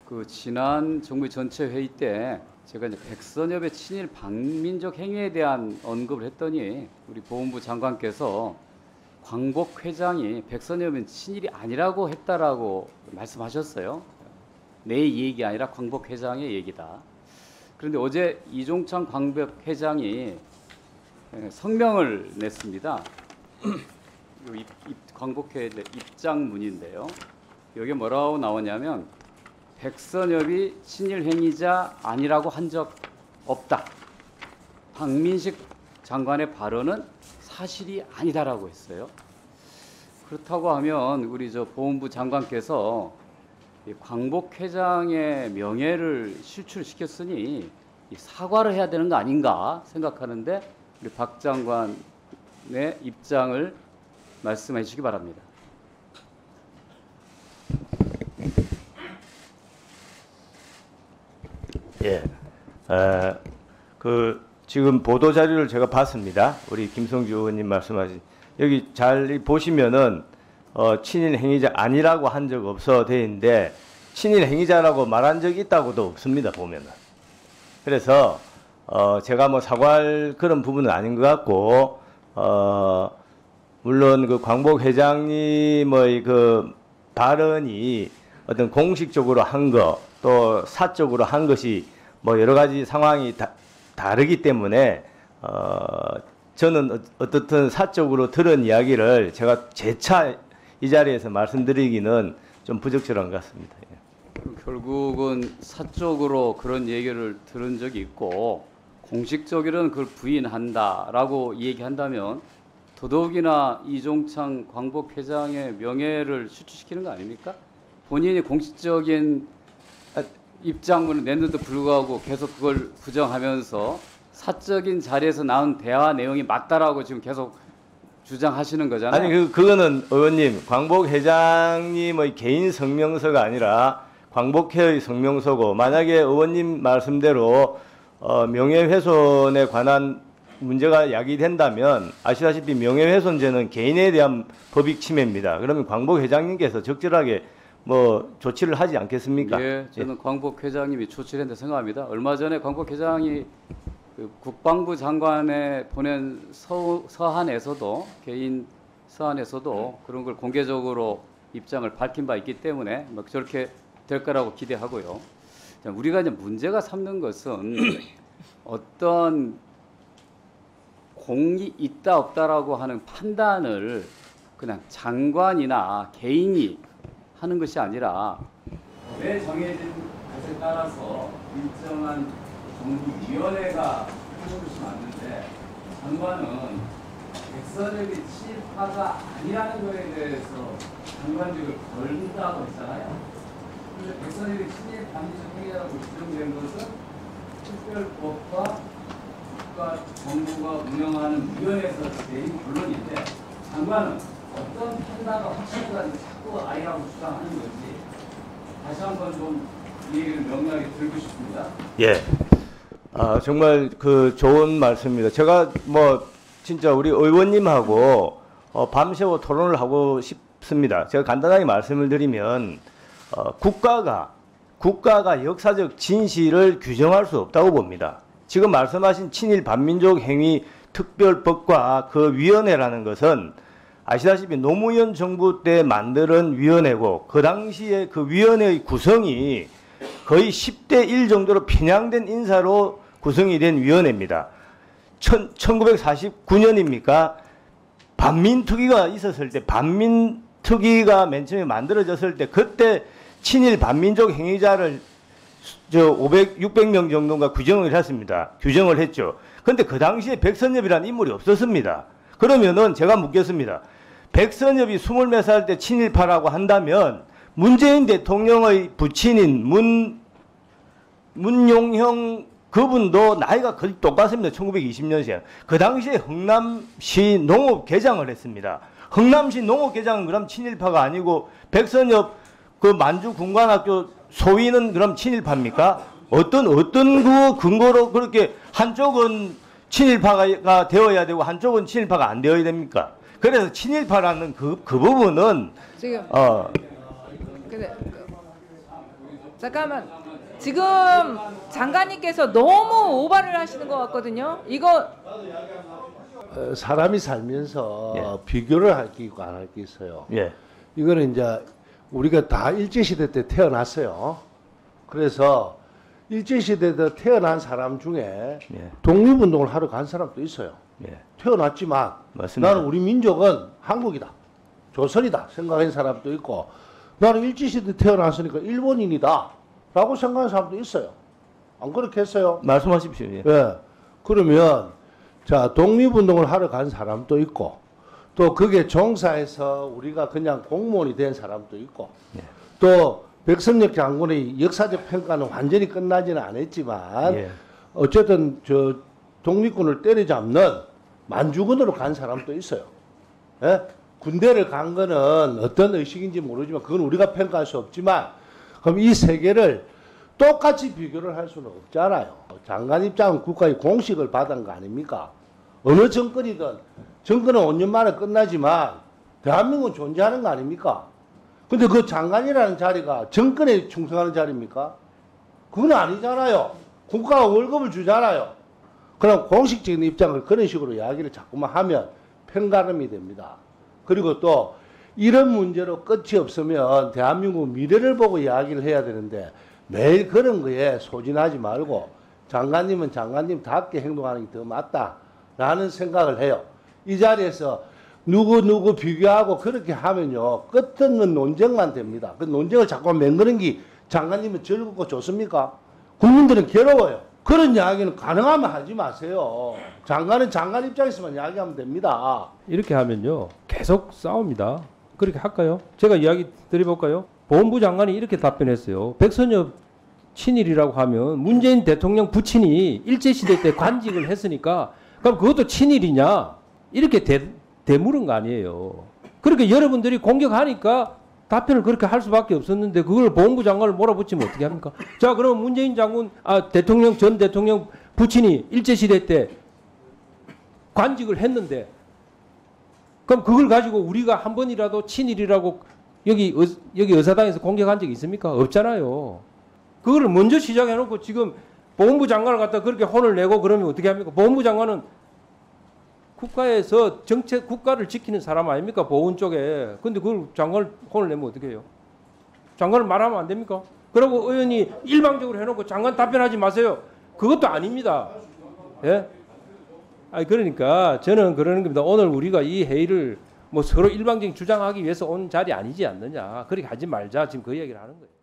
그 지난 정부 전체 회의 때 제가 이제 백선엽의 친일 반민족 행위에 대한 언급을 했더니 우리 보훈부 장관께서 광복 회장이 백선엽은 친일이 아니라고 했다라고 말씀하셨어요. 내 얘기 아니라 광복 회장의 얘기다. 그런데 어제 이종창 광복 회장이 성명을 냈습니다. 광복회 입장문인데요. 여기 뭐라고 나오냐면 백선엽이 친일 행위자 아니라고 한 적 없다. 박민식 장관의 발언은 사실이 아니다라고 했어요. 그렇다고 하면 우리 보훈부 장관께서 광복 회장의 명예를 실추시켰으니 사과를 해야 되는 거 아닌가 생각하는데 우리 박 장관의 입장을 말씀해 주시기 바랍니다. 예, 지금 보도 자료를 제가 봤습니다. 우리 김성주 의원님 말씀하신 여기 잘 보시면은 친일 행위자 아니라고 한 적 없어 돼 있는데 친일 행위자라고 말한 적이 있다고도 없습니다. 보면은. 그래서 제가 뭐 사과할 그런 부분은 아닌 것 같고 물론 그 광복 회장님의 그 발언이 어떤 공식적으로 한 거 또 사적으로 한 것이 뭐 여러 가지 상황이 다르기 때문에 저는 어떻든 사적으로 들은 이야기를 제가 재차 이 자리에서 말씀드리기는 좀 부적절한 것 같습니다. 결국은 사적으로 그런 얘기를 들은 적이 있고 공식적으로는 그걸 부인한다라고 얘기한다면 더더욱이나 이종창 광복 회장의 명예를 실추시키는 거 아닙니까? 본인이 공식적인 입장문을 냈는데도 불구하고 계속 그걸 부정하면서 사적인 자리에서 나온 대화 내용이 맞다라고 지금 계속 주장하시는 거잖아요. 아니 그거는 의원님 광복 회장님의 개인 성명서가 아니라 광복회의 성명서고 만약에 의원님 말씀대로 명예훼손에 관한 문제가 야기된다면 아시다시피 명예훼손죄는 개인에 대한 법익 침해입니다. 그러면 광복 회장님께서 적절하게 뭐 조치를 하지 않겠습니까? 예, 저는 광복 회장님이 조치를 했다고 생각합니다. 얼마 전에 광복 회장이 그 국방부 장관에 보낸 서한에서도 개인 서한에서도 그런 걸 공개적으로 입장을 밝힌 바 있기 때문에 뭐 저렇게 될 거라고 기대하고요. 우리가 이제 문제가 삼는 것은 어떤 공이 있다 없다라고 하는 판단을 그냥 장관이나 개인이 하는 것이 아니라 왜 정해진 것에 따라서 일정한 정부위원회가 하는 것이 맞는데 장관은 백선엽이 친일파가 아니라는 것에 대해서 장관직을 걸린다고 했잖아요. 그래서 백선엽이 친일 반민족 행위자라고 규정된 것은 특별법과 국가 정부가 운영하는 위원회에서 내린 결론인데 장관은 어떤 판단과 확실한지 자꾸 아니라고 주장하는 건지 다시 한번 좀 이 얘기를 명료하게 들고 싶습니다. 예. 정말 그 좋은 말씀입니다. 제가 뭐 진짜 우리 의원님하고 밤새워 토론을 하고 싶습니다. 제가 간단하게 말씀을 드리면 국가가 역사적 진실을 규정할 수 없다고 봅니다. 지금 말씀하신 친일 반민족 행위 특별법과 그 위원회라는 것은 아시다시피 노무현 정부 때 만든 위원회고 그 당시에 그 위원회의 구성이 거의 10대 1 정도로 편향된 인사로 구성이 된 위원회입니다. 1949년입니까? 반민특위가 있었을 때 반민특위가 맨 처음에 만들어졌을 때 그때 친일 반민족 행위자를 600명 정도가 규정을 했습니다. 규정을 했죠. 그런데 그 당시에 백선엽이라는 인물이 없었습니다. 그러면은 제가 묻겠습니다. 백선엽이 20몇 살 때 친일파라고 한다면 문재인 대통령의 부친인 문용형 그분도 나이가 거의 똑같습니다. 1920년생. 그 당시에 흥남시 농업개장을 했습니다. 흥남시 농업개장은 그럼 친일파가 아니고 백선엽 그 만주군관학교 소위는 그럼 친일파입니까? 어떤 그 근거로 그렇게 한쪽은 친일파가 되어야 되고 한쪽은 친일파가 안 되어야 됩니까? 그래서 친일파라는 그 부분은 지금 근데 잠깐만. 지금 장관님께서 너무 오바를 하시는 것 같거든요. 이거 사람이 살면서 비교를 할 게 있고 안 할 게 있어요. 예. 이거는 이제 우리가 다 일제시대 때 태어났어요. 그래서 일제시대 때 태어난 사람 중에 예. 독립운동을 하러 간 사람도 있어요. 예. 태어났지만 맞습니다. 나는 우리 민족은 한국이다, 조선이다 생각하는 사람도 있고, 나는 일제시대 태어났으니까 일본인이다 라고 생각하는 사람도 있어요. 안 그렇겠어요? 말씀하십시오. 예. 예. 그러면 자, 독립운동을 하러 간 사람도 있고, 또 그게 종사해서 우리가 그냥 공무원이 된 사람도 있고, 예. 또 백선엽 장군의 역사적 평가는 완전히 끝나지는 않았지만, 예. 어쨌든 저 독립군을 때려잡는 만주군으로 간 사람도 있어요. 예? 군대를 간 거는 어떤 의식인지 모르지만 그건 우리가 평가할 수 없지만, 그럼 이 세 개를 똑같이 비교를 할 수는 없잖아요. 장관 입장은 국가의 공식을 받은 거 아닙니까? 어느 정권이든 정권은 5년 만에 끝나지만 대한민국은 존재하는 거 아닙니까? 근데 그 장관이라는 자리가 정권에 충성하는 자리입니까? 그건 아니잖아요. 국가가 월급을 주잖아요. 그럼 공식적인 입장을 그런 식으로 이야기를 자꾸만 하면 편가름이 됩니다. 그리고 또 이런 문제로 끝이 없으면 대한민국 미래를 보고 이야기를 해야 되는데 매일 그런 거에 소진하지 말고 장관님은 장관님답게 행동하는 게 더 맞다라는 생각을 해요. 이 자리에서 누구 비교하고 그렇게 하면요, 끝없는 논쟁만 됩니다. 그 논쟁을 자꾸 맹그는 게 장관님은 즐겁고 좋습니까? 국민들은 괴로워요. 그런 이야기는 가능하면 하지 마세요. 장관은 장관 입장에서만 이야기하면 됩니다. 이렇게 하면요 계속 싸웁니다. 그렇게 할까요? 제가 이야기 드려볼까요? 보훈부 장관이 이렇게 답변했어요. 백선엽 친일이라고 하면 문재인 대통령 부친이 일제시대 때 관직을 했으니까 그럼 그것도 친일이냐? 이렇게 대물은 거 아니에요. 그렇게 여러분들이 공격하니까 답변을 그렇게 할 수밖에 없었는데 그걸 보훈부 장관을 몰아붙이면 어떻게 합니까? 자, 그럼 문재인 장군, 대통령, 전 대통령 부친이 일제시대 때 관직을 했는데 그럼 그걸 가지고 우리가 한 번이라도 친일이라고 여기 의사당에서 공격한 적이 있습니까? 없잖아요. 그거를 먼저 시작해놓고 지금 보훈부 장관을 갖다 그렇게 혼을 내고 그러면 어떻게 합니까? 보훈부 장관은 국가에서 정책, 국가를 지키는 사람 아닙니까? 보훈 쪽에. 근데 그걸 장관을 혼을 내면 어떻게 해요? 장관을 말하면 안 됩니까? 그리고 의원이 일방적으로 해놓고 장관 답변하지 마세요. 그것도 아닙니다. 예? 아니, 그러니까 저는 그러는 겁니다. 오늘 우리가 이 회의를 뭐 서로 일방적인 주장하기 위해서 온 자리 아니지 않느냐. 그렇게 하지 말자. 지금 그 얘기를 하는 거예요.